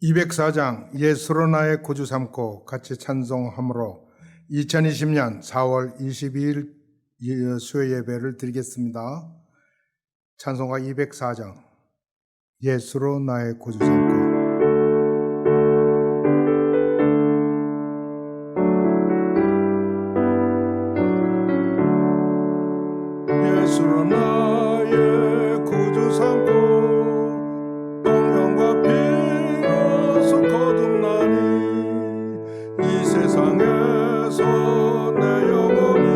204장 예수로 나의 구주 삼고 같이 찬송함으로 2020년 4월 22일 수요 예배를 드리겠습니다. 찬송가 204장 예수로 나의 구주 삼고 예수로 나의 구주 삼고 동정과 비로소 거듭나니 이 세상에서 내 영혼이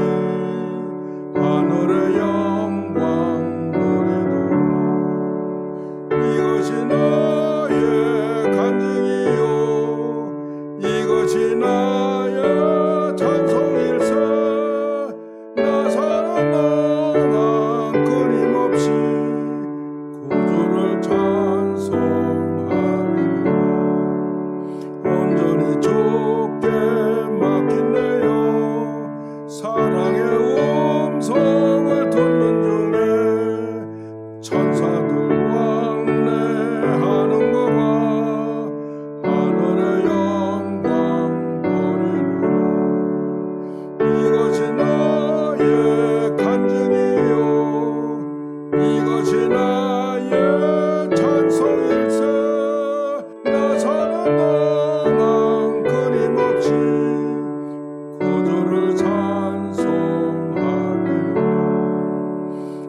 하늘의 영광 누리도록 이것이 나의 간증이요 이것이 나의 찬송일세 나 사는 동안 끊임없이 구주를 찬송하리라 온전히 주께 맡긴 내 영 사랑의 음성을 듣는 중에 천사들 왕래하는 거가 하늘의 영광 보리라 이것이 나의 간증이요 이것이 나의 찬송일세 나 사는 동안 끊임없이 구주를 찬송하리라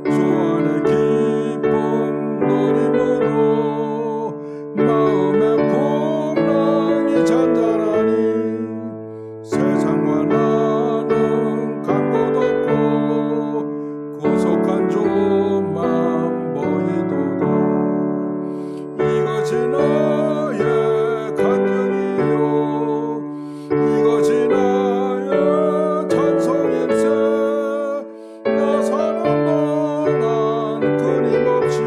주 안의 기쁨 누림으로 마음의 풍랑이 잔잔하니 세상과 나는 간 곳 없고 구속한 주만 보이도다 이것이 나의 간증이요 이것이 나의 찬송일세 나 사는 동안 끊임없이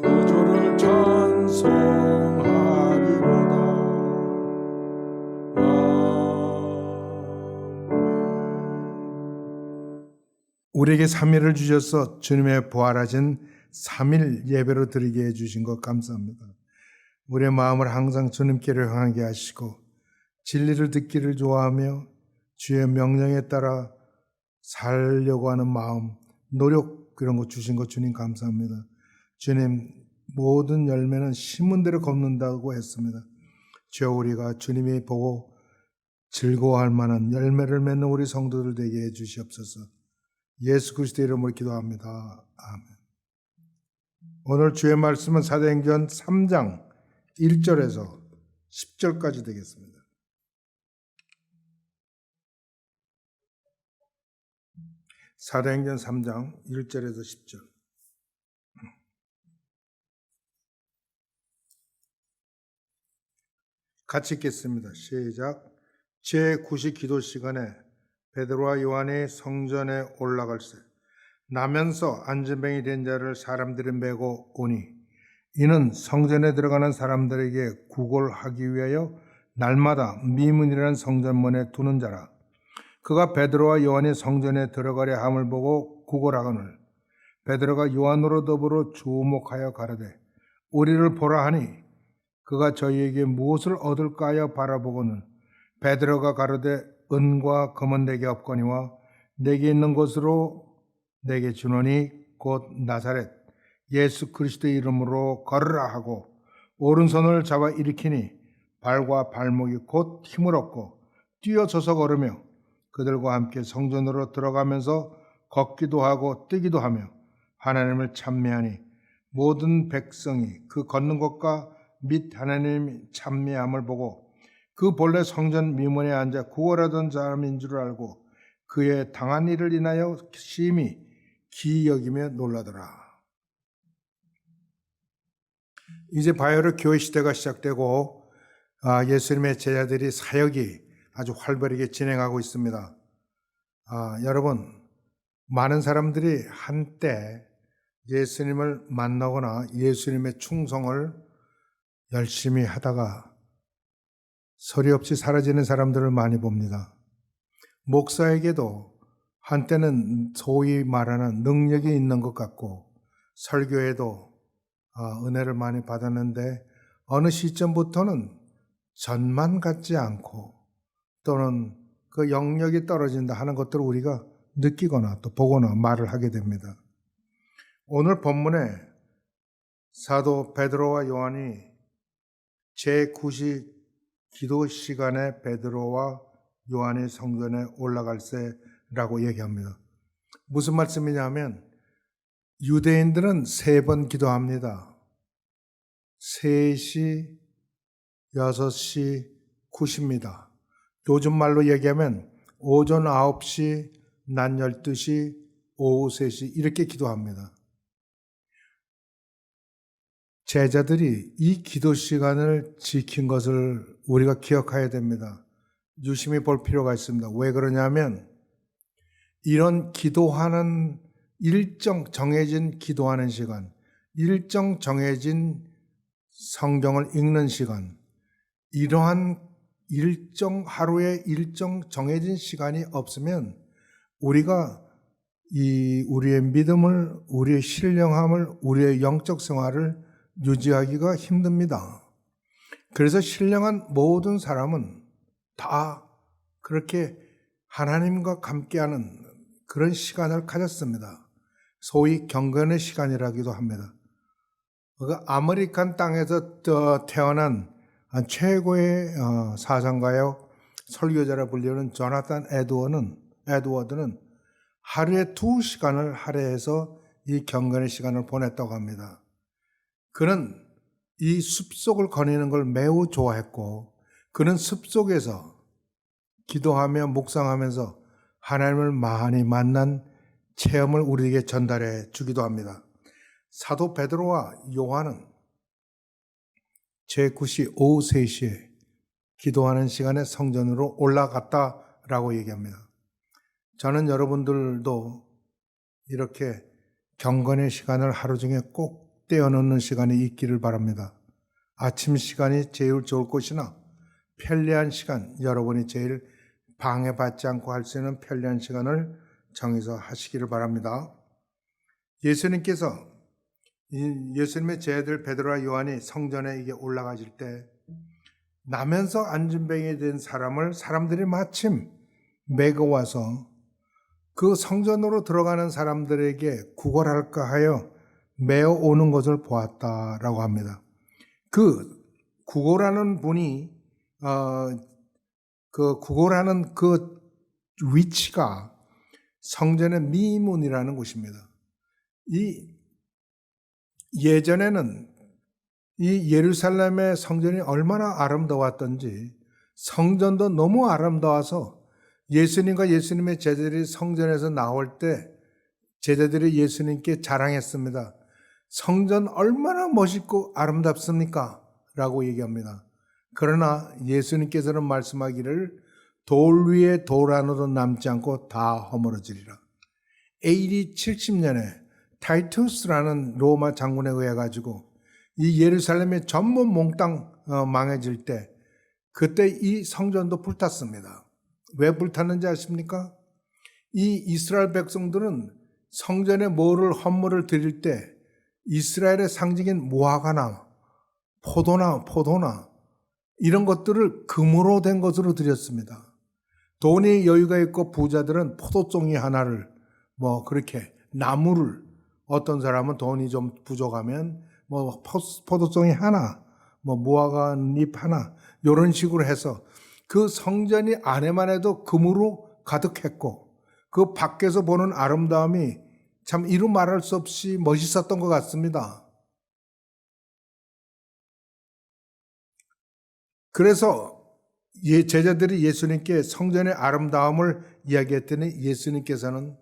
구주를 찬송하리로다 우리에게 3일을 주셔서 주님의 부활하신 3일 예배로 드리게 해주신 것 감사합니다. 우리의 마음을 항상 주님께로 향하게 하시고 진리를 듣기를 좋아하며 주의 명령에 따라 살려고 하는 마음, 노력 그런 거 주신 것 주님 감사합니다. 주님 모든 열매는 심은 대로 걷는다고 했습니다. 주여 우리가 주님이 보고 즐거워할 만한 열매를 맺는 우리 성도들 되게 해 주시옵소서. 예수 그리스도 이름으로 기도합니다. 아멘. 오늘 주의 말씀은 사도행전 3장 1절에서 10절까지 되겠습니다. 사도행전 3장 1절에서 10절 같이 읽겠습니다. 시작. 제9시 기도 시간에 베드로와 요한이 성전에 올라갈새 나면서 안전병이 된 자를 사람들이 메고 오니 이는 성전에 들어가는 사람들에게 구걸하기 위하여 날마다 미문이라는 성전문에 두는 자라. 그가 베드로와 요한이 성전에 들어가려 함을 보고 구걸하거늘 베드로가 요한으로 더불어 주목하여 가로되 우리를 보라 하니 그가 저희에게 무엇을 얻을까 하여 바라보고는 베드로가 가로되 은과 금은 내게 없거니와 내게 있는 것으로 내게 주노니 곧 나사렛 예수 그리스도의 이름으로 걸으라 하고 오른손을 잡아 일으키니 발과 발목이 곧 힘을 얻고 뛰어서서 걸으며 그들과 함께 성전으로 들어가면서 걷기도 하고 뛰기도 하며 하나님을 찬미하니 모든 백성이 그 걷는 것과 및 하나님이 찬미함을 보고 그 본래 성전 미문에 앉아 구걸하던 사람인 줄 알고 그의 당한 일을 인하여 심히 기이 여기며 놀라더라. 이제 바야흐로 교회 시대가 시작되고 예수님의 제자들이 사역이 아주 활발하게 진행하고 있습니다. 여러분 많은 사람들이 한때 예수님을 만나거나 예수님의 충성을 열심히 하다가 소리 없이 사라지는 사람들을 많이 봅니다. 목사에게도 한때는 소위 말하는 능력이 있는 것 같고 설교에도 은혜를 많이 받았는데 어느 시점부터는 전만 갖지 않고 또는 그 영역이 떨어진다 하는 것들을 우리가 느끼거나 또 보거나 말을 하게 됩니다. 오늘 본문에 사도 베드로와 요한이 제9시 기도 시간에 베드로와 요한이 성전에 올라갈세라고 얘기합니다. 무슨 말씀이냐면 유대인들은 3번 기도합니다. 3시, 6시, 9시입니다. 요즘 말로 얘기하면 오전 9시, 낮 12시, 오후 3시 이렇게 기도합니다. 제자들이 이 기도 시간을 지킨 것을 우리가 기억해야 됩니다. 유심히 볼 필요가 있습니다. 왜 그러냐면 이런 기도하는 일정 정해진 기도하는 시간, 일정 정해진 성경을 읽는 시간, 이러한 일정 하루에 일정 정해진 시간이 없으면 우리가 우리의 믿음을, 우리의 신령함을, 우리의 영적 생활을 유지하기가 힘듭니다. 그래서 신령한 모든 사람은 다 그렇게 하나님과 함께하는 그런 시간을 가졌습니다. 소위 경건의 시간이라기도 합니다. 그 아메리칸 땅에서 태어난 최고의 사상가요 설교자라 불리는 조나단 에드워드는 하루에 2시간을 할애해서 이 경건의 시간을 보냈다고 합니다. 그는 이 숲속을 거니는 걸 매우 좋아했고 그는 숲속에서 기도하며 묵상하면서 하나님을 많이 만난 체험을 우리에게 전달해 주기도 합니다. 사도 베드로와 요한은 제9시 오후 3시에 기도하는 시간에 성전으로 올라갔다라고 얘기합니다. 저는 여러분들도 이렇게 경건의 시간을 하루 중에 꼭 떼어놓는 시간이 있기를 바랍니다. 아침 시간이 제일 좋을 것이나 편리한 시간, 여러분이 제일 방해받지 않고 할 수 있는 편리한 시간을 정해서 하시기를 바랍니다. 예수님의 제자들 베드로와 요한이 성전에 이게 올라가실 때 나면서 안진뱅이 된 사람들이 마침 메고 와서 그 성전으로 들어가는 사람들에게 구걸할까 하여 메어 오는 것을 보았다라고 합니다. 그 구걸하는 분이 그 구걸하는 그 위치가 성전의 미문이라는 곳입니다. 예전에는 이 예루살렘의 성전이 얼마나 아름다웠던지 성전도 너무 아름다워서 예수님과 예수님의 제자들이 성전에서 나올 때 제자들이 예수님께 자랑했습니다. 성전 얼마나 멋있고 아름답습니까? 라고 얘기합니다. 그러나 예수님께서는 말씀하기를 돌 위에 돌 하나도 남지 않고 다 허물어지리라. AD 70년에 타이투스라는 로마 장군에 의해 가지고 이 예루살렘의 전문 몽땅 망해질 때 그때 이 성전도 불탔습니다. 왜 불탔는지 아십니까? 이 이스라엘 백성들은 성전에 헌물을 드릴 때 이스라엘의 상징인 무화과나 포도나 이런 것들을 금으로 된 것으로 드렸습니다. 돈이 여유가 있고 부자들은 포도종이 하나를 그렇게 나무를 어떤 사람은 돈이 좀 부족하면 포도종이 하나, 무화과 잎 하나 이런 식으로 해서 그 성전이 안에만 해도 금으로 가득했고 그 밖에서 보는 아름다움이 참 이루 말할 수 없이 멋있었던 것 같습니다. 그래서 제자들이 예수님께 성전의 아름다움을 이야기했더니 예수님께서는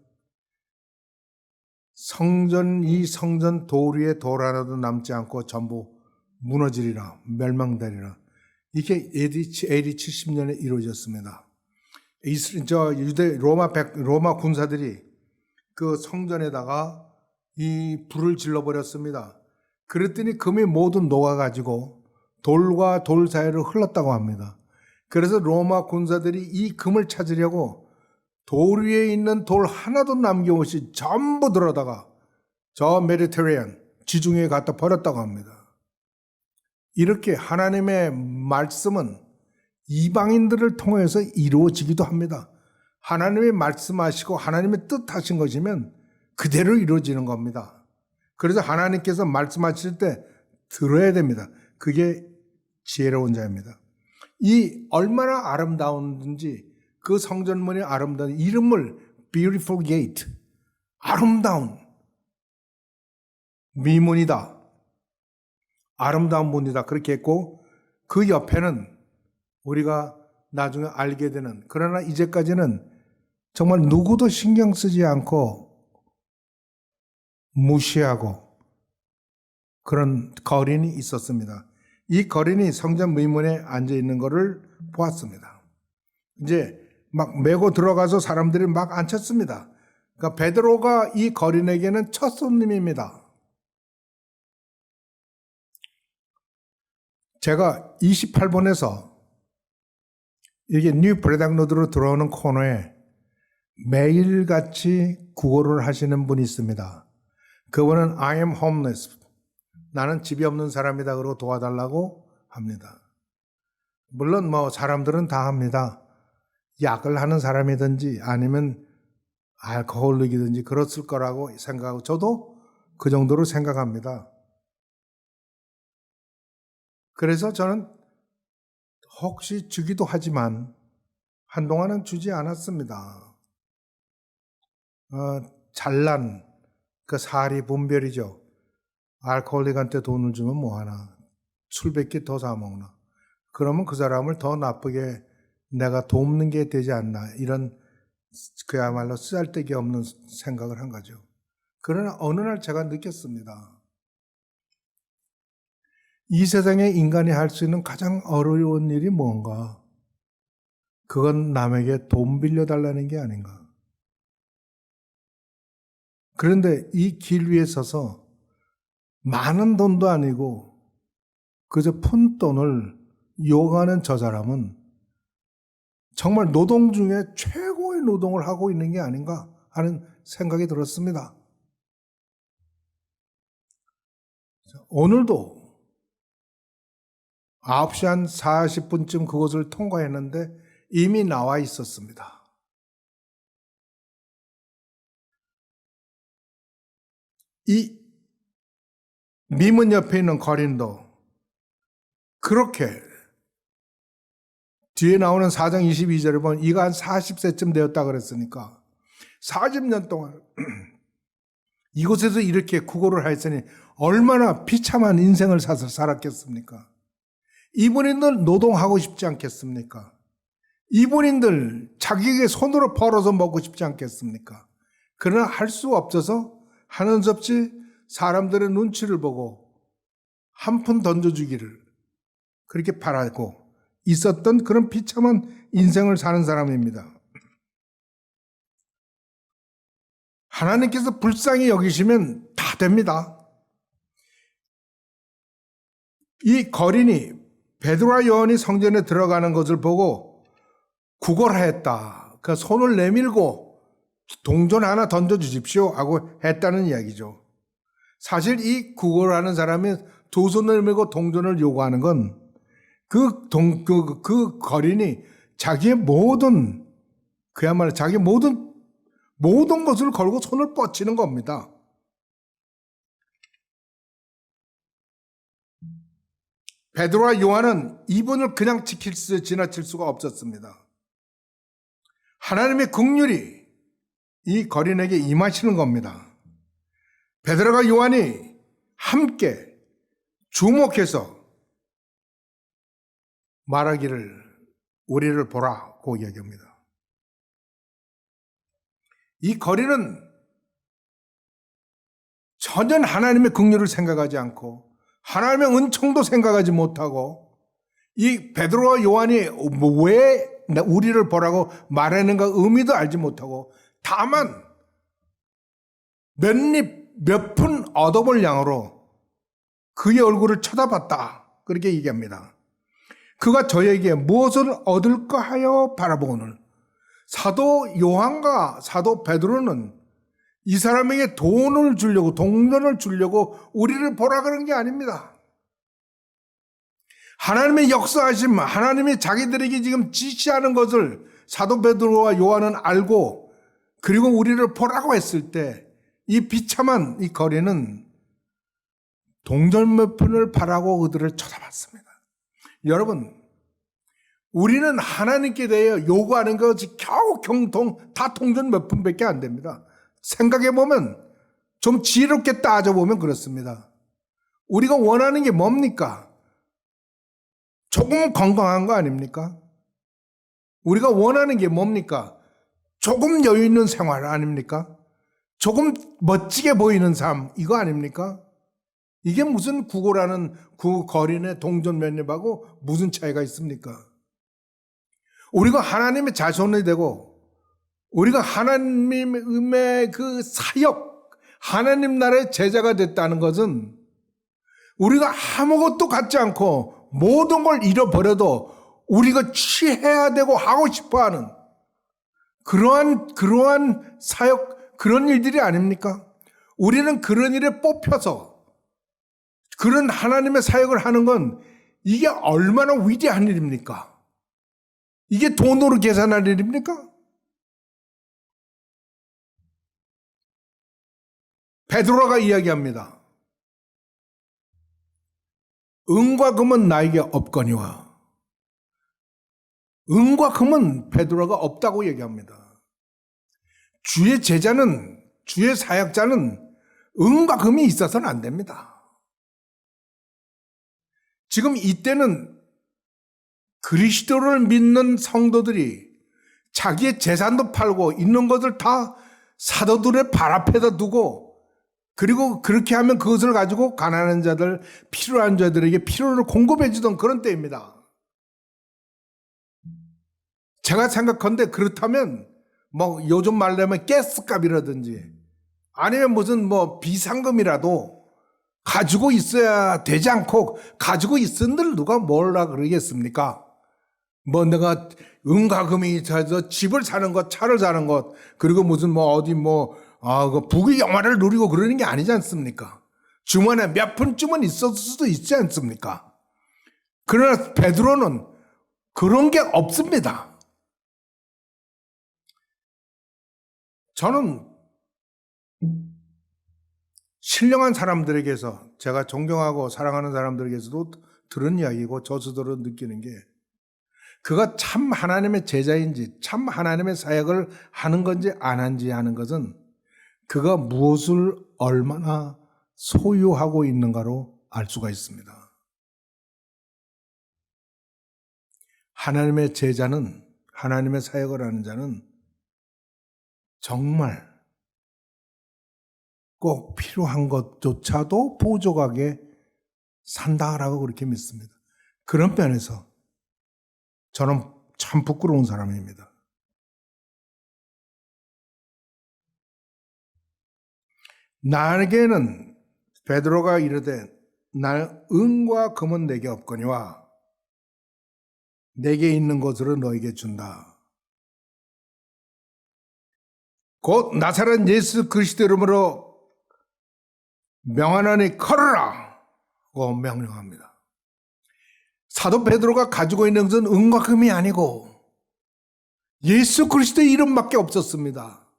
이 성전 돌 위에 돌 하나도 남지 않고 전부 무너지리라, 멸망되리라. 이게 AD 70년에 이루어졌습니다. 로마 군사들이 그 성전에다가 이 불을 질러버렸습니다. 그랬더니 금이 모두 녹아가지고 돌과 돌 사이로 흘렀다고 합니다. 그래서 로마 군사들이 이 금을 찾으려고 돌 위에 있는 돌 하나도 남김없이 전부 들어다가 저 메디테리안 지중해에 갖다 버렸다고 합니다. 이렇게 하나님의 말씀은 이방인들을 통해서 이루어지기도 합니다. 하나님이 말씀하시고 하나님의 뜻하신 것이면 그대로 이루어지는 겁니다. 그래서 하나님께서 말씀하실 때 들어야 됩니다. 그게 지혜로운 자입니다. 이 얼마나 아름다운지 그 성전문이 아름다운 이름을 Beautiful Gate, 아름다운 미문이다, 아름다운 문이다 그렇게 했고 그 옆에는 우리가 나중에 알게 되는, 그러나 이제까지는 정말 누구도 신경 쓰지 않고 무시하고 그런 거린이 있었습니다. 이 거린이 성전 미문에 앉아 있는 것을 보았습니다. 이제 막 메고 들어가서 사람들이 막 앉혔습니다. 그러니까 베드로가 이 거린에게는 첫 손님입니다. 제가 28번에서 이게 뉴 브레당로드로 들어오는 코너에 매일같이 구걸을 하시는 분이 있습니다. 그분은 I am homeless. 나는 집이 없는 사람이다. 그러고 도와달라고 합니다. 물론 뭐 사람들은 다 합니다. 약을 하는 사람이든지 아니면 알코올릭이든지 그렇을 거라고 생각하고 저도 그 정도로 생각합니다. 그래서 저는 혹시 주기도 하지만 한동안은 주지 않았습니다. 잘난 그 사리 분별이죠. 알코올릭한테 돈을 주면 뭐하나, 술밖에 더 사먹나. 그러면 그 사람을 더 나쁘게 내가 돕는 게 되지 않나, 이런 그야말로 쓰잘데기 없는 생각을 한 거죠. 그러나 어느 날 제가 느꼈습니다. 이 세상에 인간이 할 수 있는 가장 어려운 일이 뭔가? 그건 남에게 돈 빌려달라는 게 아닌가. 그런데 이 길 위에 서서 많은 돈도 아니고 그저 푼 돈을 요구하는 저 사람은 정말 노동 중에 최고의 노동을 하고 있는 게 아닌가 하는 생각이 들었습니다. 오늘도 9시 한 40분쯤 그곳을 통과했는데 이미 나와 있었습니다. 이 미문 옆에 있는 거린도 그렇게 뒤에 나오는 4장 22절을 보면 이가 한 40세쯤 되었다 그랬으니까 40년 동안 이곳에서 이렇게 구걸을 하였으니 얼마나 비참한 인생을 살았겠습니까? 이분인들 노동하고 싶지 않겠습니까? 이분인들 자기에게 손으로 벌어서 먹고 싶지 않겠습니까? 그러나 할 수 없어서 하는 수 없이 사람들의 눈치를 보고 한 푼 던져주기를 그렇게 바라고 있었던 그런 비참한 인생을 사는 사람입니다. 하나님께서 불쌍히 여기시면 다 됩니다. 이 거린이 베드로와 요한이 성전에 들어가는 것을 보고 구걸하였다. 그 손을 내밀고 동전 하나 던져주십시오 하고 했다는 이야기죠. 사실 이 구걸하는 사람이 두 손을 내밀고 동전을 요구하는 건 그 거린이 자기의 모든, 그야말로 자기의 모든 것을 걸고 손을 뻗치는 겁니다. 베드로와 요한은 이분을 그냥 지나칠 수가 없었습니다. 하나님의 긍휼이 이 거린에게 임하시는 겁니다. 베드로와 요한이 함께 주목해서 말하기를 우리를 보라고 이야기합니다. 이 거린은 전혀 하나님의 긍휼을 생각하지 않고 하나님의 은총도 생각하지 못하고 이 베드로와 요한이 왜 우리를 보라고 말하는가 의미도 알지 못하고 다만 몇 푼 얻어볼 양으로 그의 얼굴을 쳐다봤다. 그렇게 얘기합니다. 그가 저에게 무엇을 얻을까 하여 바라보거늘 사도 요한과 사도 베드로는 이 사람에게 돈을 주려고 동전을 주려고 우리를 보라 그런 게 아닙니다. 하나님의 역사하심, 하나님이 자기들에게 지금 지시하는 것을 사도 베드로와 요한은 알고 그리고 우리를 보라고 했을 때 이 비참한 이 거리는 동전 몇 푼을 바라고 그들을 쳐다봤습니다. 여러분, 우리는 하나님께 대해 요구하는 것이 겨우 다 동전 몇 푼밖에 안 됩니다. 생각해보면 좀 지혜롭게 따져보면 그렇습니다. 우리가 원하는 게 뭡니까? 조금 건강한 거 아닙니까? 우리가 원하는 게 뭡니까? 조금 여유 있는 생활 아닙니까? 조금 멋지게 보이는 삶 이거 아닙니까? 이게 무슨 구고라는 그 거리의 동전 몇 엽하고 무슨 차이가 있습니까? 우리가 하나님의 자손이 되고 우리가 하나님의 그 사역, 하나님 나라의 제자가 됐다는 것은 우리가 아무것도 갖지 않고 모든 걸 잃어버려도 우리가 취해야 되고 하고 싶어하는 그러한 사역, 그런 일들이 아닙니까? 우리는 그런 일에 뽑혀서 그런 하나님의 사역을 하는 건 이게 얼마나 위대한 일입니까? 이게 돈으로 계산할 일입니까? 베드로가 이야기합니다. 은과 금은 나에게 없거니와. 은과 금은 베드로가 없다고 얘기합니다. 주의 제자는, 주의 사역자는 은과 금이 있어서는 안 됩니다. 지금 이때는 그리스도를 믿는 성도들이 자기의 재산도 팔고 있는 것을 다 사도들의 발 앞에다 두고 그리고 그렇게 하면 그것을 가지고 가난한 자들, 필요한 자들에게 필요를 공급해 주던 그런 때입니다. 제가 생각한데 그렇다면 뭐 요즘 말로 하면 가스값이라든지 아니면 무슨 뭐 비상금이라도 가지고 있어야 되지 않고 가지고 있은들 누가 뭐라 그러겠습니까? 뭐 내가 은과 금이 있어서 집을 사는 것, 차를 사는 것, 그리고 무슨 뭐 어디 그 부귀 영화를 누리고 그러는 게 아니지 않습니까? 주머니에 몇 푼쯤은 있었을 수도 있지 않습니까? 그러나 베드로는 그런 게 없습니다. 저는 신령한 사람들에게서 제가 존경하고 사랑하는 사람들에게서도 들은 이야기고 저 스스로 느끼는 게 그가 참 하나님의 제자인지 참 하나님의 사역을 하는 건지 안 한지 하는 것은 그가 무엇을 얼마나 소유하고 있는가로 알 수가 있습니다. 하나님의 제자는, 하나님의 사역을 하는 자는 정말 꼭 필요한 것조차도 부족하게 산다라고 그렇게 믿습니다. 그런 면에서 저는 참 부끄러운 사람입니다. 나에게는 베드로가 이르되 날 은과 금은 내게 없거니와 내게 있는 것으로 너에게 준다. 곧 나사렛 예수 그리스도 이름으로 명하노니 걸으라고 명령합니다. 사도 베드로가 가지고 있는 것은 은과 금이 아니고 예수 그리스도의 이름밖에 없었습니다.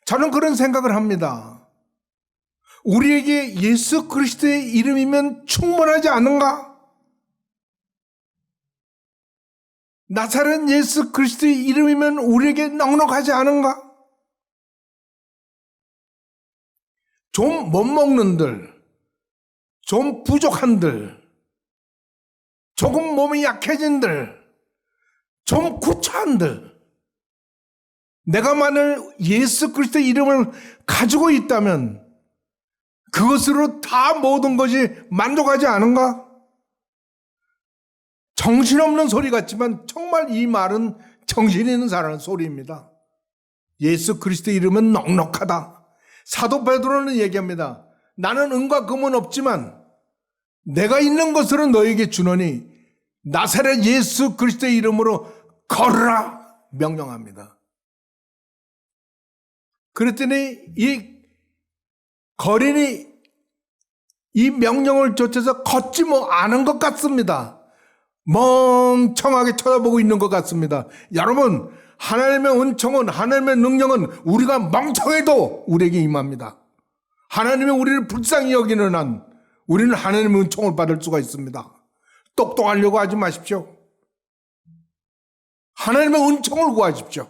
저는 그런 생각을 합니다. 우리에게 예수 그리스도의 이름이면 충분하지 않은가? 나사렛 예수 그리스도의 이름이면 우리에게 넉넉하지 않은가? 좀 못 먹는들, 좀 부족한들, 조금 몸이 약해진들, 좀 구차한들, 내가 만일 예수 그리스도의 이름을 가지고 있다면 그것으로 다 모든 것이 만족하지 않은가? 정신없는 소리 같지만 정말 이 말은 정신 있는 사람의 소리입니다. 예수 그리스도의 이름은 넉넉하다. 사도 베드로는 얘기합니다. 나는 은과 금은 없지만 내가 있는 것으로 너에게 주노니 나사렛 예수 그리스도의 이름으로 걸으라 명령합니다. 그랬더니 이 거린이 이 명령을 쫓아서 걷지 않은 것 같습니다. 멍청하게 쳐다보고 있는 것 같습니다. 여러분, 하나님의 은총은, 하나님의 능력은 우리가 멍청해도 우리에게 임합니다. 하나님이 우리를 불쌍히 여기는 한 우리는 하나님의 은총을 받을 수가 있습니다. 똑똑하려고 하지 마십시오. 하나님의 은총을 구하십시오.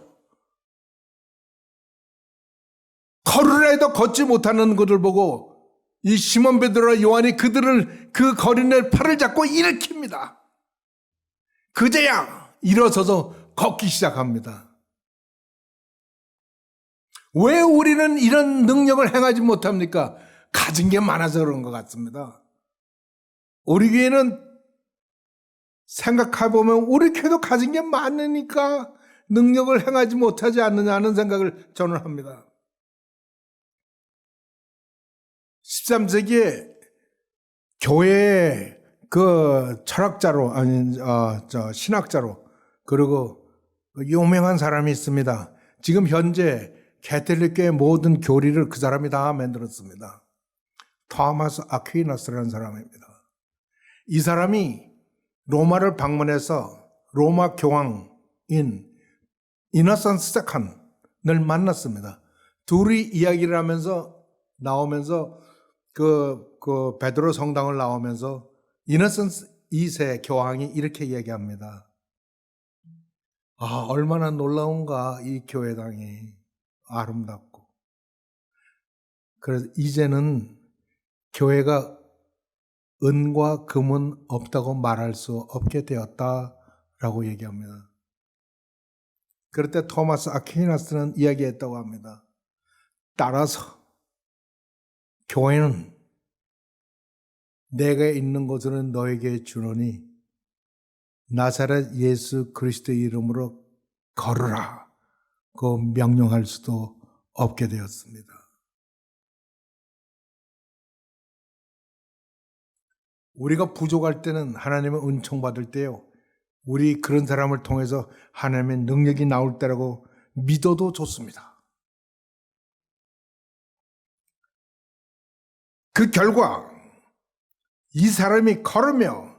걸으라 해도 걷지 못하는 것을 보고 이 시몬 베드로와 요한이 그들을 그 거린의 팔을 잡고 일으킵니다. 그제야 일어서서 걷기 시작합니다. 왜 우리는 이런 능력을 행하지 못합니까? 가진 게 많아서 그런 것 같습니다. 우리 교회는 생각해보면 우리 교회도 가진 게 많으니까 능력을 행하지 못하지 않느냐 하는 생각을 저는 합니다. 13세기에 교회의 그 철학자로, 신학자로, 그리고 유명한 사람이 있습니다. 지금 현재 가톨릭교의 모든 교리를 그 사람이 다 만들었습니다. 토마스 아퀴나스라는 사람입니다. 이 사람이 로마를 방문해서 로마 교황인 이노센스 세컨을 만났습니다. 둘이 이야기를 하면서 나오면서 그 베드로 성당을 나오면서 이노센스 2세 교황이 이렇게 얘기합니다. 아, 얼마나 놀라운가 이 교회당이 아름답고. 그래서 이제는 교회가 은과 금은 없다고 말할 수 없게 되었다라고 얘기합니다. 그럴 때 토마스 아퀴나스는 이야기했다고 합니다. 따라서 교회는 내가 있는 곳으로 너에게 주노니 나사렛 예수 그리스도의 이름으로 걸으라 그 명령할 수도 없게 되었습니다. 우리가 부족할 때는 하나님의 은총 받을 때요, 우리 그런 사람을 통해서 하나님의 능력이 나올 때라고 믿어도 좋습니다. 그 결과 이 사람이 걸으며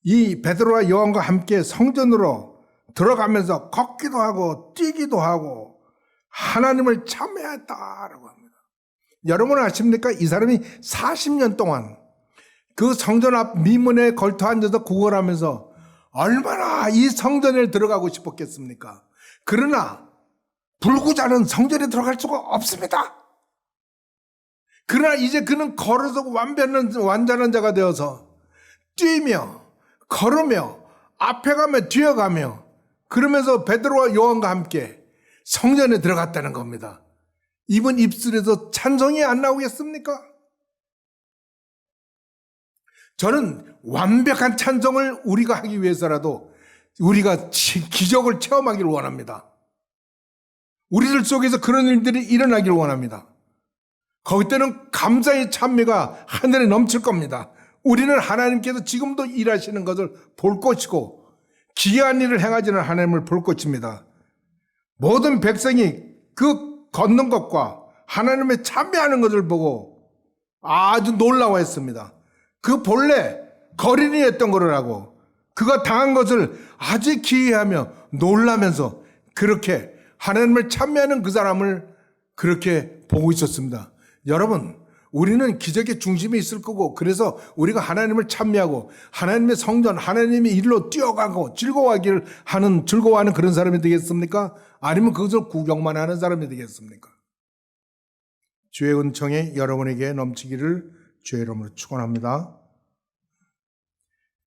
이 베드로와 요한과 함께 성전으로 들어가면서 걷기도 하고 뛰기도 하고 하나님을 참여했다라고 합니다. 여러분 아십니까? 이 사람이 40년 동안 그 성전 앞 미문에 걸터 앉아서 구걸하면서 얼마나 이 성전에 들어가고 싶었겠습니까? 그러나 불구자는 성전에 들어갈 수가 없습니다. 그러나 이제 그는 걸어서 완전한 자가 되어서 뛰며 걸으며 앞에 가며 뒤에 가며 그러면서 베드로와 요한과 함께 성전에 들어갔다는 겁니다. 이분 입술에서 찬송이 안 나오겠습니까? 저는 완벽한 찬송을 우리가 하기 위해서라도 우리가 기적을 체험하기를 원합니다. 우리들 속에서 그런 일들이 일어나기를 원합니다. 거기 때는 감사의 찬미가 하늘에 넘칠 겁니다. 우리는 하나님께서 지금도 일하시는 것을 볼 것이고 기이한 일을 행하지는 하나님을 볼 것입니다. 모든 백성이 그 걷는 것과 하나님의 참여하는 것을 보고 아주 놀라워했습니다. 그 본래 거린이었던 거를 하고 그가 당한 것을 아주 기이하며 놀라면서 그렇게 하나님을 참여하는 그 사람을 그렇게 보고 있었습니다. 여러분, 우리는 기적의 중심에 있을 거고 그래서 우리가 하나님을 참여하고 하나님의 성전, 하나님의 일로 뛰어가고 즐거워하는 그런 사람이 되겠습니까? 아니면 그것을 구경만 하는 사람이 되겠습니까? 주의 은총이 여러분에게 넘치기를 주의 이름으로 축원합니다.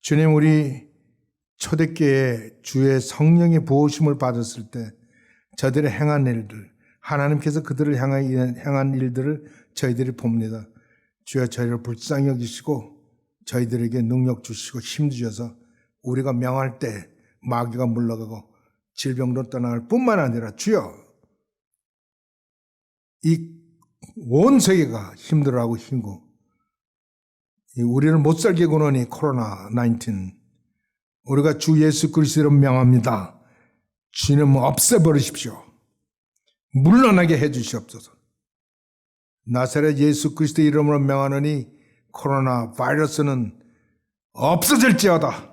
주님, 우리 초대교회에 주의 성령의 부으심을 받았을 때 저들의 행한 일들, 하나님께서 그들을 향한 일들을 저희들이 봅니다. 주여 저희를 불쌍히 여기시고 저희들에게 능력 주시고 힘 주셔서 우리가 명할 때 마귀가 물러가고 질병도 떠나갈 뿐만 아니라 주여 이 온 세계가 힘들어하고 힘고 우리를 못 살게 구노니 코로나 19 우리가 주 예수 그리스도로 명합니다. 주님 없애버리십시오. 물러나게 해주시옵소서. 나사렛 예수 그리스도 이름으로 명하노니 코로나 바이러스는 없어질지어다.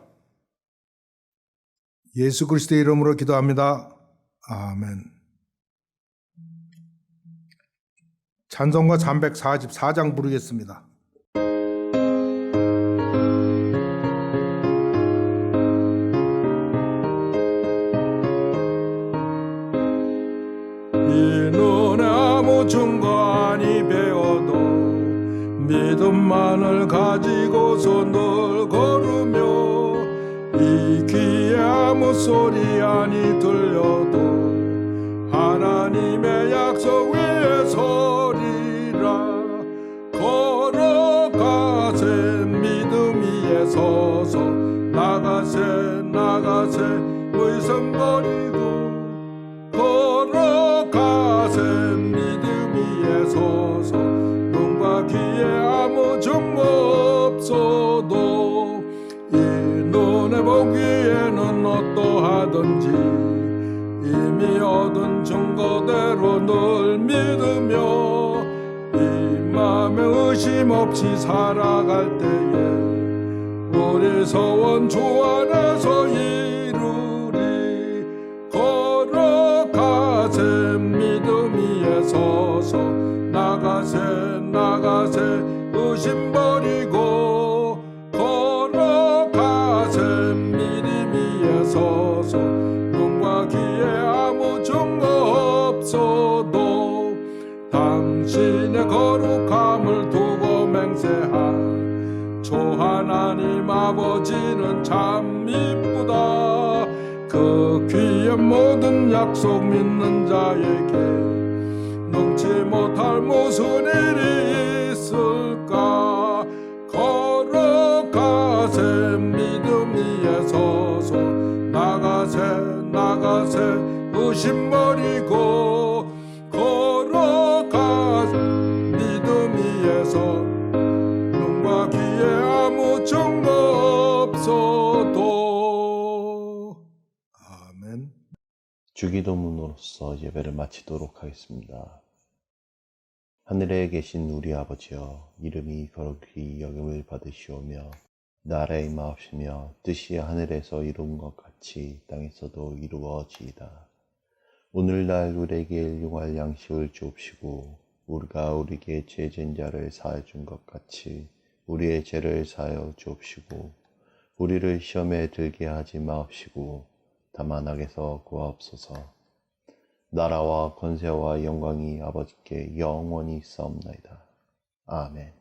예수 그리스도의 이름으로 기도합니다. 아멘. 찬송가 344장 부르겠습니다. 이 눈에 아무 증거 아니 배워도 믿음만을 가지고서 늘 걸으며 이 귀에 아무 소리 아니 들려도 하나님의 약속 위에 서리라. 걸어가세 믿음 위에 서서 나가세 나가세 의심 버리고 걸어가세 믿음 위에 서서 눈과 귀에 아무 증거 없어도 이 눈에 보기에는 어떠하든지 이미 얻은 증거대로 늘 믿으며 이 맘에 의심 없이 살아갈 때에 우리 소원 주 안에서 이루리. 걸어가세 믿음 위에 서서 나가세 나가세 의심 버리고 걸어가세 믿음 위에 서서 눈과 귀에 아무 증거 없어도 당신의 거룩함을 두고 맹세한 주 하나님 아버지는 참 이쁘다. 그 귀한 모든 약속 믿는 자에게 능치 못할 무슨 일이 있을까. 걸어가세 믿음 위에 서서 나가세 나가세 의심 버리고 걸어가세 믿음 위에서 눈과 귀에 아무 증거 없어도. 아멘. 주기도문으로서 예배를 마치도록 하겠습니다. 하늘에 계신 우리 아버지여, 이름이 거룩히 여김을 받으시오며 나라의 임하옵시며 뜻이 하늘에서 이룬 것 같이 땅에서도 이루어지이다. 오늘날 우리에게 일용할 양식을 주옵시고 우리가 우리에게 죄진 자를 사하여 준 것 같이 우리의 죄를 사하여 주옵시고 우리를 시험에 들게 하지 마옵시고 다만 악에서 구하옵소서. 나라와 권세와 영광이 아버지께 영원히 있사옵나이다. 아멘.